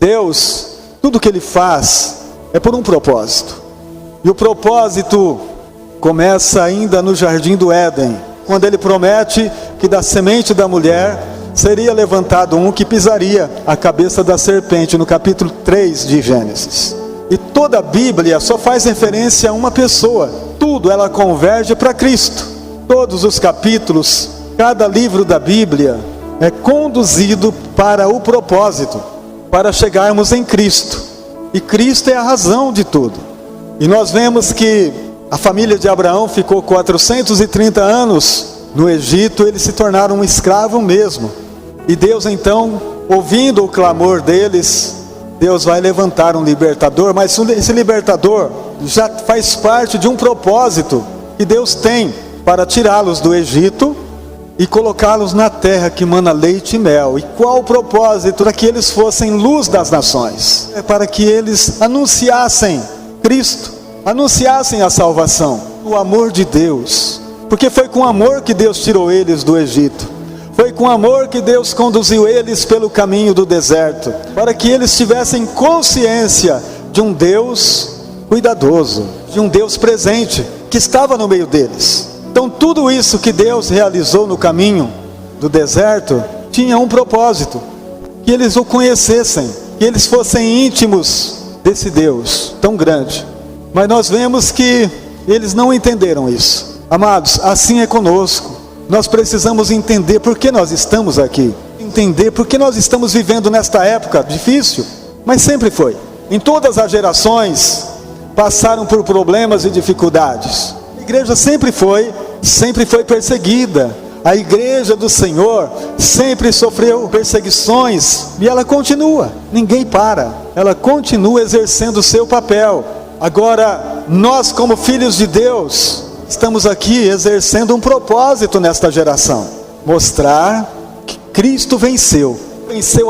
Deus, tudo que Ele faz é por um propósito. E o propósito começa ainda no jardim do Éden, quando Ele promete que da semente da mulher seria levantado um que pisaria a cabeça da serpente, no capítulo 3 de Gênesis. E toda a Bíblia só faz referência a uma pessoa. Tudo ela converge para Cristo. Todos os capítulos, cada livro da Bíblia é conduzido para o propósito, para chegarmos em Cristo. E Cristo é a razão de tudo. E nós vemos que a família de Abraão ficou 430 anos no Egito, eles se tornaram um escravo mesmo. E Deus então, ouvindo o clamor deles, Deus vai levantar um libertador, mas esse libertador já faz parte de um propósito que Deus tem para tirá-los do Egito e colocá-los na terra que mana leite e mel. E qual o propósito? Para que eles fossem luz das nações, é para que eles anunciassem Cristo, anunciassem a salvação, o amor de Deus, porque foi com amor que Deus tirou eles do Egito. Foi com amor que Deus conduziu eles pelo caminho do deserto, para que eles tivessem consciência de um Deus cuidadoso, de um Deus presente, que estava no meio deles. Então tudo isso que Deus realizou no caminho do deserto, tinha um propósito, que eles o conhecessem, que eles fossem íntimos desse Deus tão grande. Mas nós vemos que eles não entenderam isso. Amados, assim é conosco. Nós precisamos entender por que nós estamos aqui, entender por que nós estamos vivendo nesta época difícil, mas sempre foi. Em todas as gerações passaram por problemas e dificuldades. A igreja sempre foi perseguida. A igreja do Senhor sempre sofreu perseguições e ela continua. Ninguém para. Ela continua exercendo o seu papel. Agora, nós como filhos de Deus, estamos aqui exercendo um propósito nesta geração. Mostrar que Cristo venceu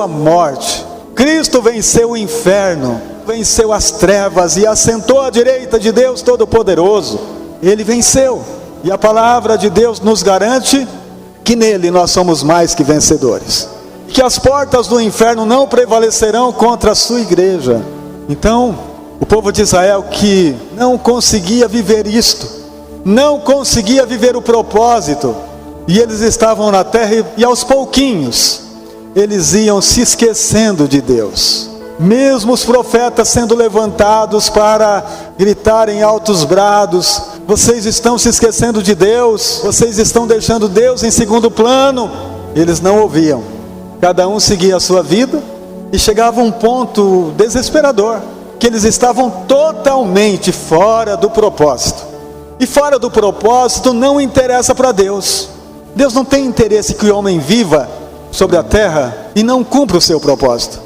a morte. Cristo venceu o inferno, venceu as trevas e assentou à direita de Deus Todo-Poderoso. Ele venceu. E a palavra de Deus nos garante que nele nós somos mais que vencedores. Que as portas do inferno não prevalecerão contra a sua igreja. Então, o povo de Israel que não conseguia viver isto, não conseguia viver o propósito, e eles estavam na terra e aos pouquinhos eles iam se esquecendo de Deus. Mesmo os profetas sendo levantados para gritar em altos brados: vocês estão se esquecendo de Deus, vocês estão deixando Deus em segundo plano. Eles não ouviam, cada um seguia a sua vida, e chegava um ponto desesperador, que eles estavam totalmente fora do propósito. E fora do propósito não interessa para Deus. Deus não tem interesse que o homem viva sobre a terra e não cumpra o seu propósito.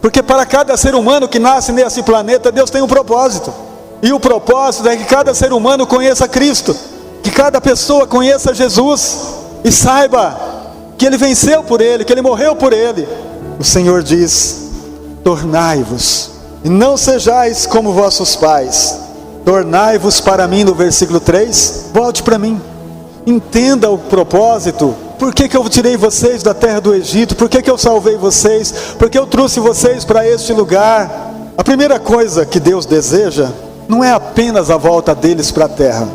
Porque para cada ser humano que nasce nesse planeta, Deus tem um propósito. E o propósito é que cada ser humano conheça Cristo, que cada pessoa conheça Jesus e saiba que Ele venceu por Ele, que Ele morreu por Ele. O Senhor diz: tornai-vos, e não sejais como vossos pais. Tornai-vos para mim, no versículo 3, volte para mim. Entenda o propósito. Por que eu tirei vocês da terra do Egito? Por que eu salvei vocês? Por que eu trouxe vocês para este lugar? A primeira coisa que Deus deseja não é apenas a volta deles para a terra,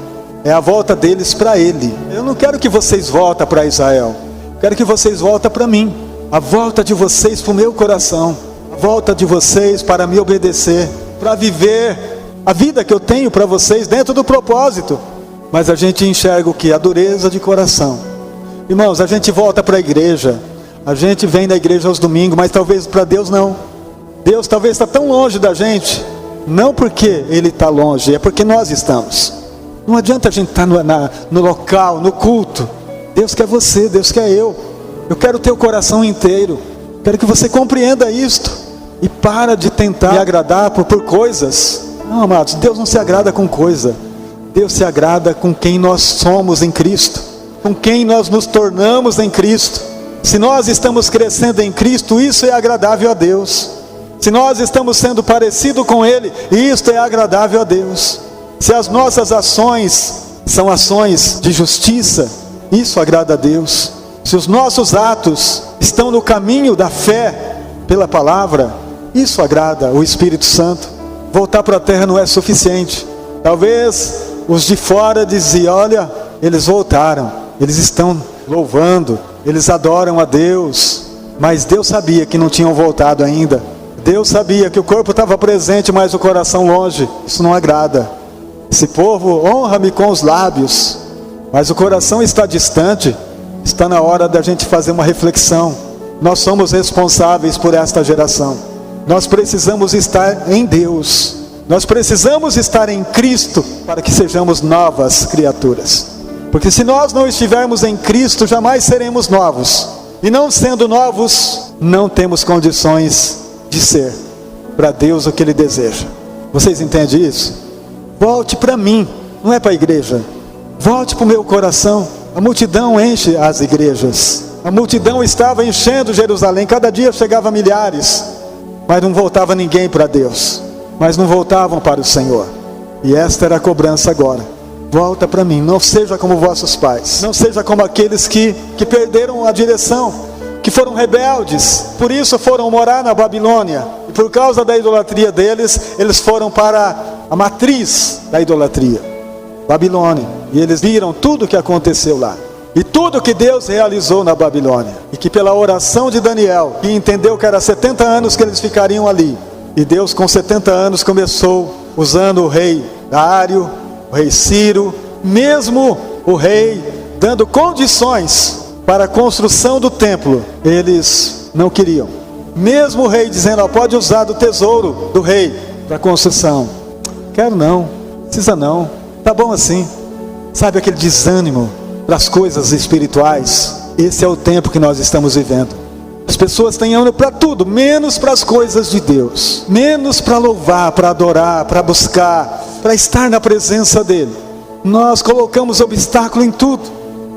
é a volta deles para Ele. Eu não quero que vocês voltem para Israel, eu quero que vocês voltem para mim. A volta de vocês para o meu coração, a volta de vocês para me obedecer, para viver a vida que eu tenho para vocês dentro do propósito. Mas a gente enxerga o que? A dureza de coração. Irmãos, a gente volta para a igreja, a gente vem da igreja aos domingos, mas talvez para Deus não. Deus talvez está tão longe da gente, não porque Ele está longe, é porque nós estamos. Não adianta a gente estar no local, no culto. Deus quer você, Deus quer eu. Eu quero o teu coração inteiro. Quero que você compreenda isto e para de tentar me agradar por coisas. Não, amados, Deus não se agrada com coisa. Deus se agrada com quem nós somos em Cristo, com quem nós nos tornamos em Cristo. Se nós estamos crescendo em Cristo, isso é agradável a Deus. Se nós estamos sendo parecidos com Ele, isto é agradável a Deus. Se as nossas ações são ações de justiça, isso agrada a Deus. Se os nossos atos estão no caminho da fé pela palavra, Isso agrada o Espírito Santo. Voltar para a terra não é suficiente. Talvez os de fora diziam: olha, eles voltaram, eles estão louvando, eles adoram a Deus. Mas Deus sabia que não tinham voltado ainda. Deus sabia que o corpo estava presente, mas o coração longe. Isso não agrada. Esse povo honra-me com os lábios, mas o coração está distante. Está na hora da gente fazer uma reflexão. Nós somos responsáveis por esta geração. Nós precisamos estar em Deus. Nós precisamos estar em Cristo para que sejamos novas criaturas. Porque se nós não estivermos em Cristo, jamais seremos novos. E não sendo novos, não temos condições de ser para Deus o que Ele deseja. Vocês entendem isso? Volte para mim, não é para a igreja. Volte para o meu coração. A multidão enche as igrejas. A multidão estava enchendo Jerusalém. Cada dia chegava milhares. Mas não voltava ninguém para Deus. Mas não voltavam para o Senhor. E esta era a cobrança agora. Volta para mim. Não seja como vossos pais. Não seja como aqueles que perderam a direção. Que foram rebeldes. Por isso foram morar na Babilônia. E por causa da idolatria deles, eles foram para a matriz da idolatria, Babilônia. E eles viram tudo o que aconteceu lá. E tudo que Deus realizou na Babilônia. E que pela oração de Daniel, que entendeu que era 70 anos que eles ficariam ali. E Deus com 70 anos começou usando o rei Dário, o rei Ciro, mesmo o rei dando condições para a construção do templo. Eles não queriam. Mesmo o rei dizendo: ó, pode usar do tesouro do rei para a construção. Quero não, precisa não, tá bom assim. Sabe aquele desânimo para as coisas espirituais? Esse é o tempo que nós estamos vivendo. As pessoas têm ânimo para tudo, menos para as coisas de Deus. Menos para louvar, para adorar, para buscar, para estar na presença dEle. Nós colocamos obstáculo em tudo,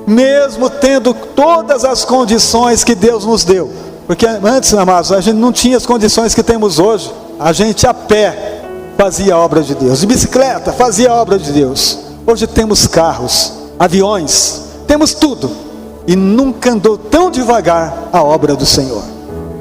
mesmo tendo todas as condições que Deus nos deu. Porque antes, amados, a gente não tinha as condições que temos hoje. A gente a pé fazia a obra de Deus, de bicicleta fazia a obra de Deus. Hoje temos carros, aviões, temos tudo, e nunca andou tão devagar a obra do Senhor.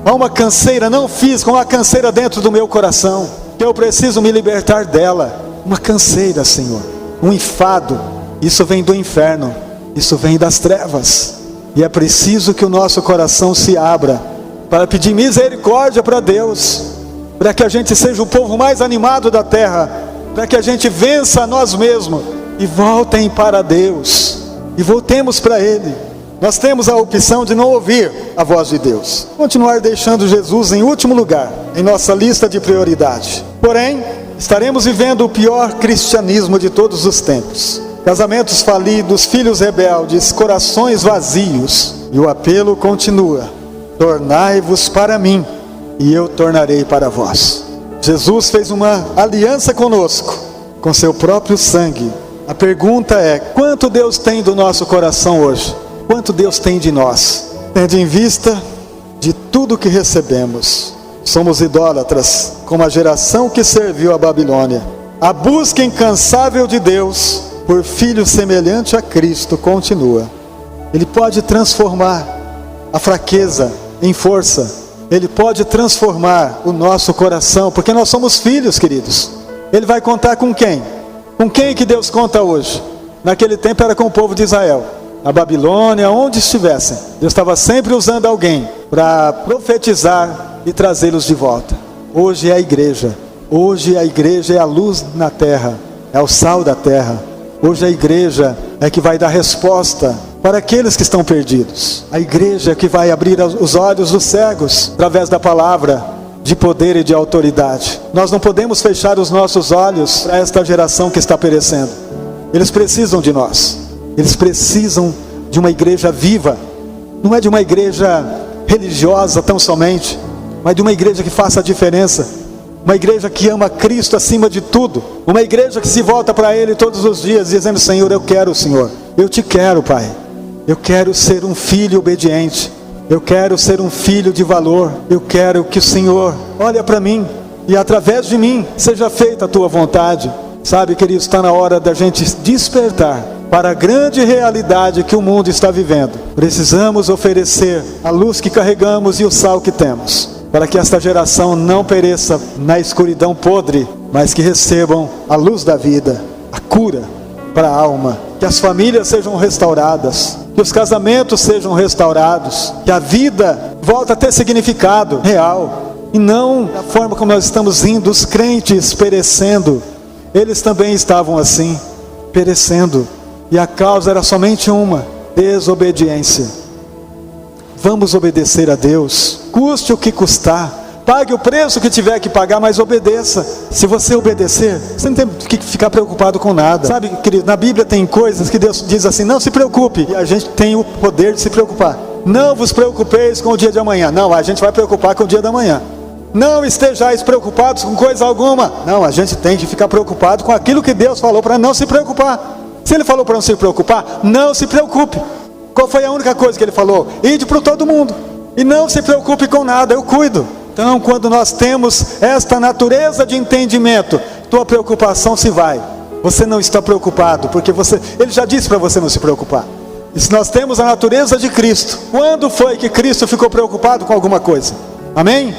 Há uma canseira não física, uma canseira dentro do meu coração, que eu preciso me libertar dela. Uma canseira, Senhor, um enfado. Isso vem do inferno, isso vem das trevas, e é preciso que o nosso coração se abra para pedir misericórdia para Deus, para que a gente seja o povo mais animado da terra, para que a gente vença a nós mesmos e voltem para Deus, e voltemos para Ele. Nós temos a opção de não ouvir a voz de Deus, continuar deixando Jesus em último lugar em nossa lista de prioridade. Porém, estaremos vivendo o pior cristianismo de todos os tempos. Casamentos falidos, filhos rebeldes, corações vazios, e o apelo continua: tornai-vos para mim, e eu tornarei para vós. Jesus fez uma aliança conosco, com seu próprio sangue. A pergunta é: quanto Deus tem do nosso coração hoje? Quanto Deus tem de nós? Tendo em vista de tudo que recebemos, somos idólatras, como a geração que serviu a Babilônia. A busca incansável de Deus por filho semelhante a Cristo continua. Ele pode transformar a fraqueza em força. Ele pode transformar o nosso coração, porque nós somos filhos, queridos. Ele vai contar com quem? Com quem que Deus conta hoje? Naquele tempo era com o povo de Israel. Na Babilônia, onde estivessem, Deus estava sempre usando alguém para profetizar e trazê-los de volta. Hoje é a igreja. Hoje a igreja é a luz na terra, é o sal da terra. Hoje a igreja é que vai dar resposta para aqueles que estão perdidos. A igreja é que vai abrir os olhos dos cegos através da palavra de poder e de autoridade. Nós não podemos fechar os nossos olhos para esta geração que está perecendo. Eles precisam de nós. Eles precisam de uma igreja viva. Não é de uma igreja religiosa tão somente, mas de uma igreja que faça a diferença. Uma igreja que ama Cristo acima de tudo. Uma igreja que se volta para Ele todos os dias, dizendo: Senhor, eu quero o Senhor. Eu te quero, Pai. Eu quero ser um filho obediente. Eu quero ser um filho de valor. Eu quero que o Senhor olhe para mim e através de mim seja feita a tua vontade. Sabe, querido, está na hora da gente despertar para a grande realidade que o mundo está vivendo. Precisamos oferecer a luz que carregamos e o sal que temos. para que esta geração não pereça na escuridão podre, mas que recebam a luz da vida, a cura para a alma, que as famílias sejam restauradas, que os casamentos sejam restaurados, que a vida volte a ter significado real, e não da forma como nós estamos indo, os crentes perecendo. Eles também estavam assim, perecendo, e a causa era somente uma: desobediência. Vamos obedecer a Deus, custe o que custar, pague o preço que tiver que pagar, mas obedeça. Se você obedecer, você não tem que ficar preocupado com nada. Sabe, querido, na Bíblia tem coisas que Deus diz assim: não se preocupe, e a gente tem o poder de se preocupar. Não vos preocupeis com o dia de amanhã. Não, a gente vai preocupar com o dia da manhã. Não estejais preocupados com coisa alguma. Não, a gente tem que ficar preocupado com aquilo que Deus falou para não se preocupar. Se Ele falou para não se preocupar, não se preocupe. Qual foi a única coisa que Ele falou? Ide para todo mundo, e não se preocupe com nada, eu cuido. Então, quando nós temos esta natureza de entendimento, tua preocupação se vai. Você não está preocupado, porque Ele já disse para você não se preocupar. E se nós temos a natureza de Cristo, quando foi que Cristo ficou preocupado com alguma coisa? Amém?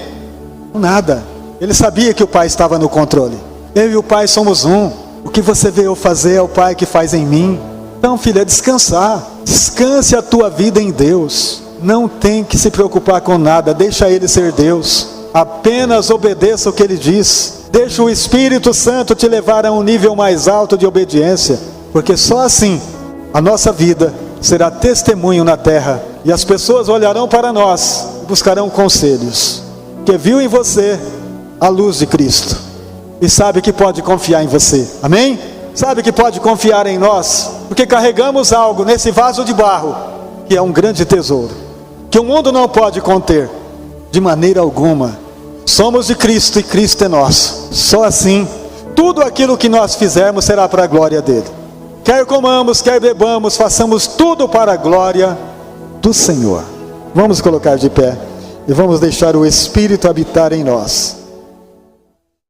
Nada. Ele sabia que o Pai estava no controle. Eu e o Pai somos um. O que você veio fazer é o Pai que faz em mim. Então, filho, é descansar. Descanse a tua vida em Deus. Não tem que se preocupar com nada. Deixa Ele ser Deus. Apenas obedeça o que Ele diz. Deixa o Espírito Santo te levar a um nível mais alto de obediência. Porque só assim a nossa vida será testemunho na terra. E as pessoas olharão para nós e buscarão conselhos. Que viu em você a luz de Cristo. E sabe que pode confiar em você. Amém? Sabe que pode confiar em nós. Porque carregamos algo nesse vaso de barro, que é um grande tesouro, que o mundo não pode conter, de maneira alguma. Somos de Cristo e Cristo é nosso. Só assim, tudo aquilo que nós fizermos será para a glória dele. Quer comamos, quer bebamos, façamos tudo para a glória do Senhor. Vamos colocar de pé e vamos deixar o Espírito habitar em nós.